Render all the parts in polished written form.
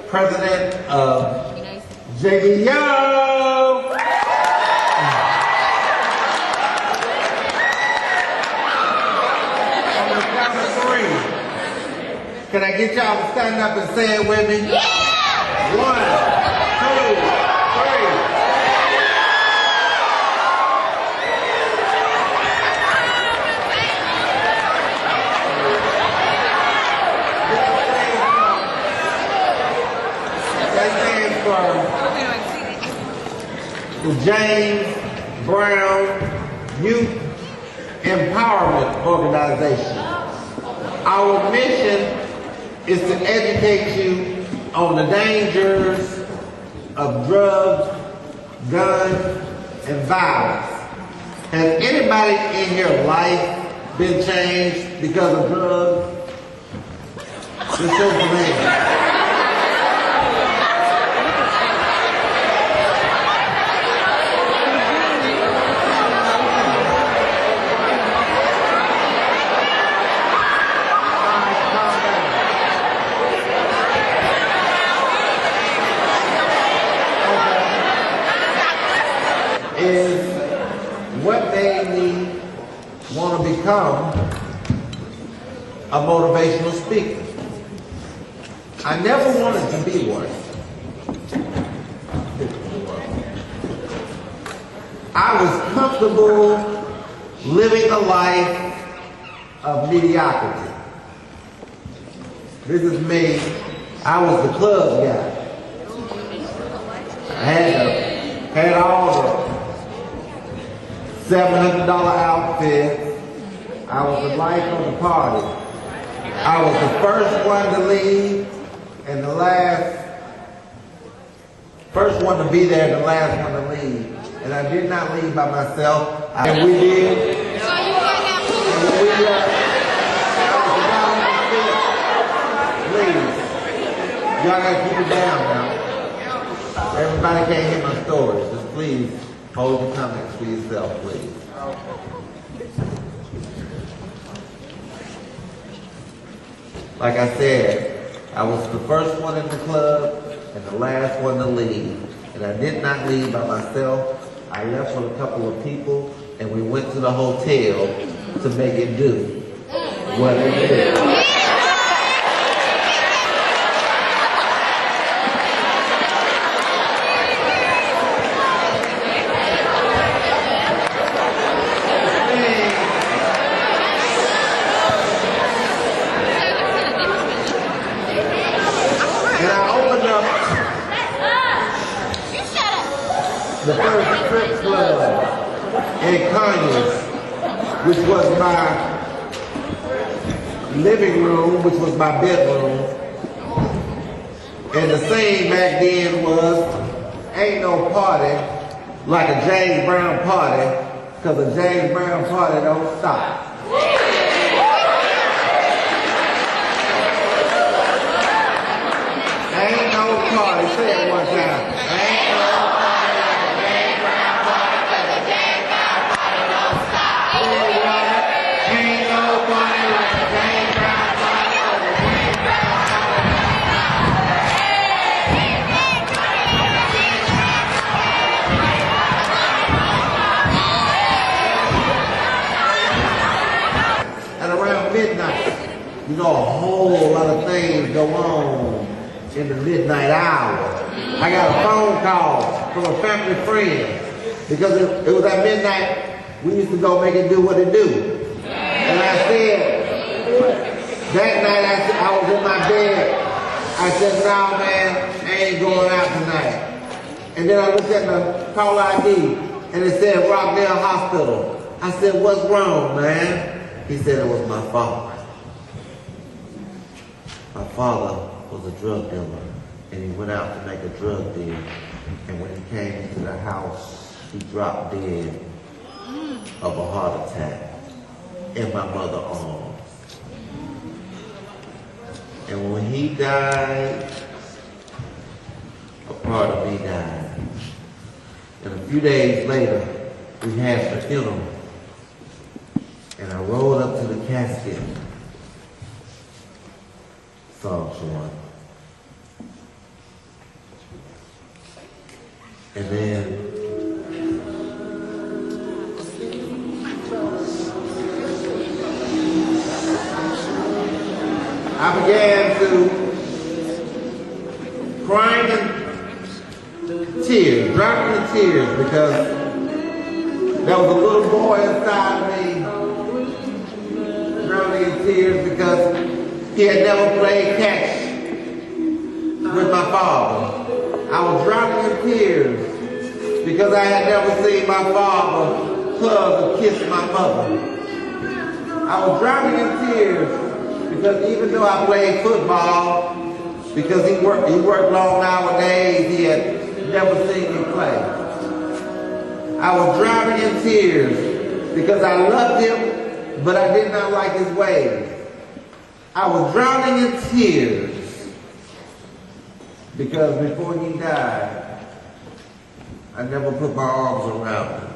president of JBO. On the count of 3. Can I get y'all to stand up and say it with me? Yeah! 1, 2, 3. The James Brown Youth Empowerment Organization. Our mission is to educate you on the dangers of drugs, guns, and violence. Has anybody in your life been changed because of drugs? Just show some hands. Is what made me want to become a motivational speaker. I never wanted to be one. I was comfortable living a life of mediocrity. This is me. I was the club guy. I had all the $700 outfit. I was the life of the party. I was the first one to leave and the first one to be there and the last one to leave. And I did not leave by myself. And we did. So you got that please. Y'all gotta keep it down now. Everybody can't hear my stories. Just please. Hold your comments for yourself, please. Like I said, I was the first one in the club and the last one to leave. And I did not leave by myself. I left with a couple of people and we went to the hotel to make it do what it did. The first strip club in Conyers, which was my living room, which was my bedroom. And the saying back then was, ain't no party like a James Brown party, because a James Brown party don't stop. Ain't no party, say it one time. Ain't no midnight. You know, a whole lot of things go on in the midnight hour. I got a phone call from a family friend because it was at midnight. We used to go make it do what it do. And I said, that night I was in my bed. I said, nah, man, I ain't going out tonight. And then I looked at the call ID and it said Rockdale Hospital. I said, what's wrong, man? He said it was my father. My father was a drug dealer, and he went out to make a drug deal. And when he came into the house, he dropped dead of a heart attack in my mother's arms. And when he died, a part of me died. And a few days later, we had the funeral. And I rolled up to the casket. Psalms 1. And then I began to crying in tears, dropping in tears, because there was a little boy inside me drowning in tears because he had never played catch with my father. I was drowning in tears because I had never seen my father hug or kiss my mother. I was drowning in tears because even though I played football, because he worked long hour days, he had never seen me play. I was drowning in tears because I loved him, but I did not like his ways. I was drowning in tears because before he died, I never put my arms around him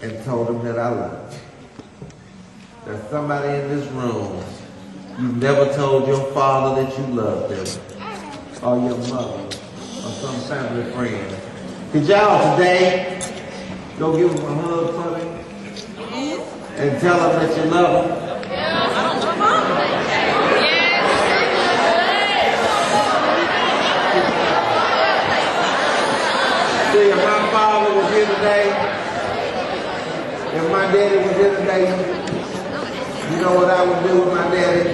and told him that I loved him. There's somebody in this room, you've never told your father that you loved him, or your mother, or some family friend. Could y'all today go give him a hug for me and tell him that you love him? See, if my father was here today, if my daddy was here today, you know what I would do with my daddy?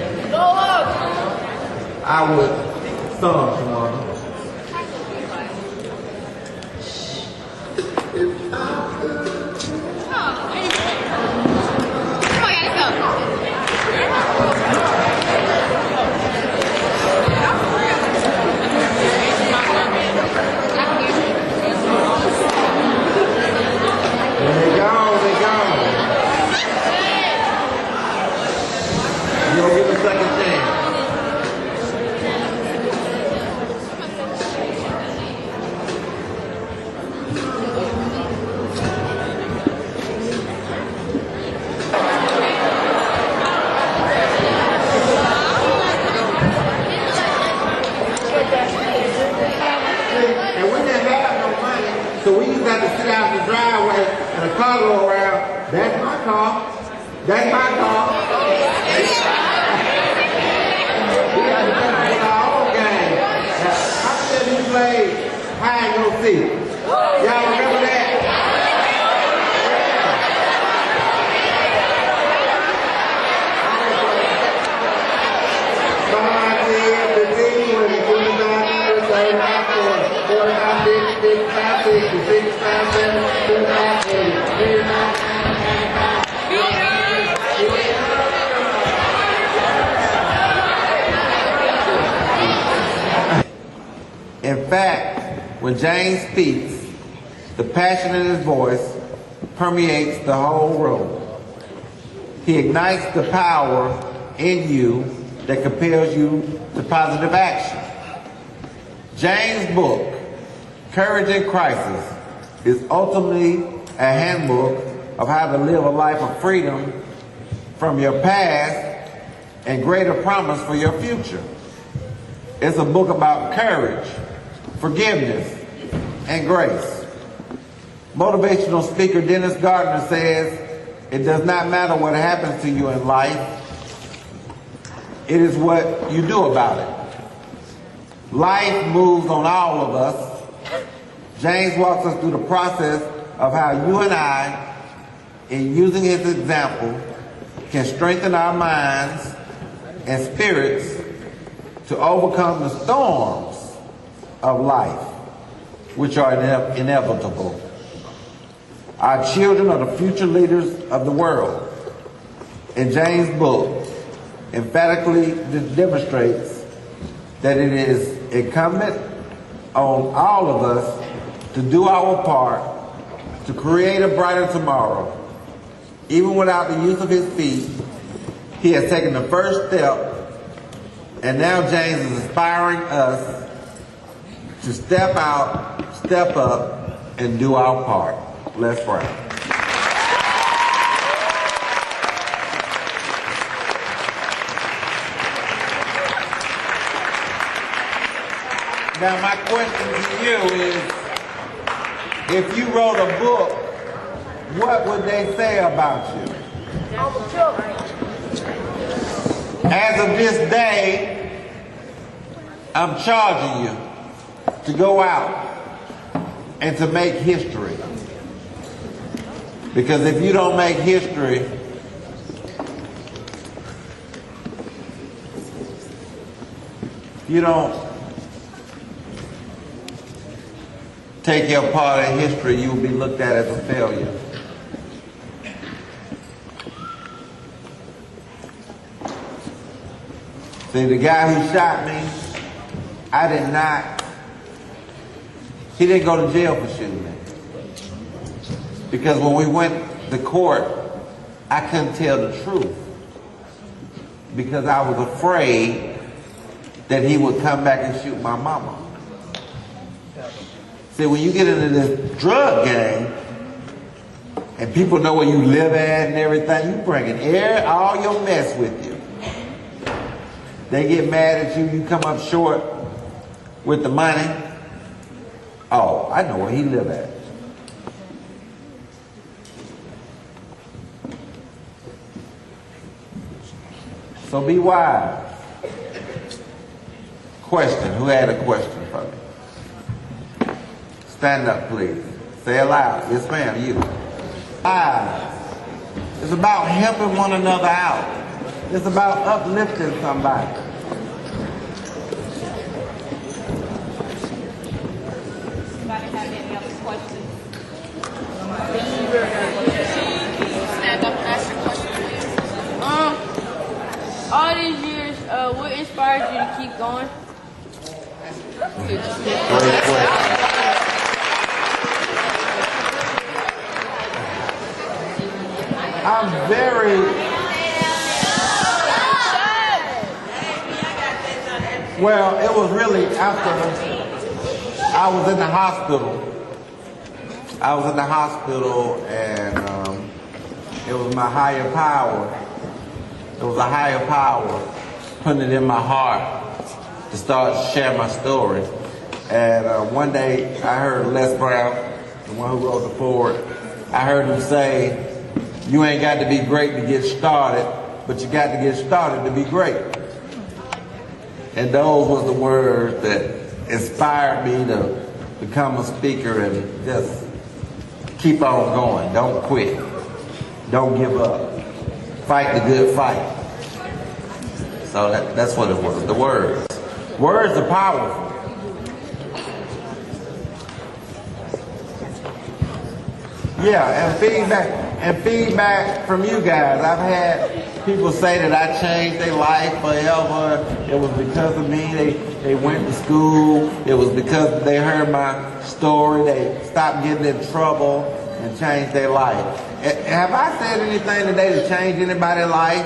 I would stomp for him. So we used to have to sit out in the driveway and a car go around. That's my car. That's my car. We had to play our own game. How many of you played hide and go seek? Y'all remember that? In fact, when James speaks, the passion in his voice permeates the whole room. He ignites the power in you that compels you to positive action. James' book, Courage in Crisis, is ultimately a handbook of how to live a life of freedom from your past and greater promise for your future. It's a book about courage, forgiveness, and grace. Motivational speaker Dennis Gardner says, it does not matter what happens to you in life, it is what you do about it. Life moves on all of us. James walks us through the process of how you and I, in using his example, can strengthen our minds and spirits to overcome the storms of life, which are inevitable. Our children are the future leaders of the world. And James' book emphatically demonstrates that it is incumbent on all of us to do our part to create a brighter tomorrow. Even without the use of his feet, he has taken the first step, and now James is inspiring us to step out, step up, and do our part. Let's pray. Now my question to you is, If you wrote a book, what would they say about you? As of this day, I'm charging you to go out and to make history. Because if you don't make history, you don't take your part in history, you will be looked at as a failure. See, the guy who shot me, he didn't go to jail for shooting me. Because when we went to court, I couldn't tell the truth. Because I was afraid that he would come back and shoot my mama. See, when you get into this drug gang, and people know where you live at and everything, you bringing all your mess with you. They get mad at you, you come up short with the money. Oh, I know where he live at. So be wise. Question, who had a question for me? Stand up, please. Say it loud. Yes, ma'am, you. It's about helping one another out. It's about uplifting somebody. Anybody have any other questions? Stand up and ask your question, please. All these years, what inspired you to keep going? Great question. I'm very... Well, it was really after I was in the hospital. I was in the hospital and it was my higher power. It was a higher power putting it in my heart to start to share my story. And one day I heard Les Brown, the one who wrote the foreword, I heard him say, you ain't got to be great to get started, but you got to get started to be great. And those was the words that inspired me to become a speaker and just keep on going. Don't quit. Don't give up. Fight the good fight. So that's what it was, the words. Words are powerful. Yeah, and feedback from you guys. I've had people say that I changed their life forever. It was because of me. They went to school. It was because they heard my story. They stopped getting in trouble and changed their life. Have I said anything today to change anybody's life?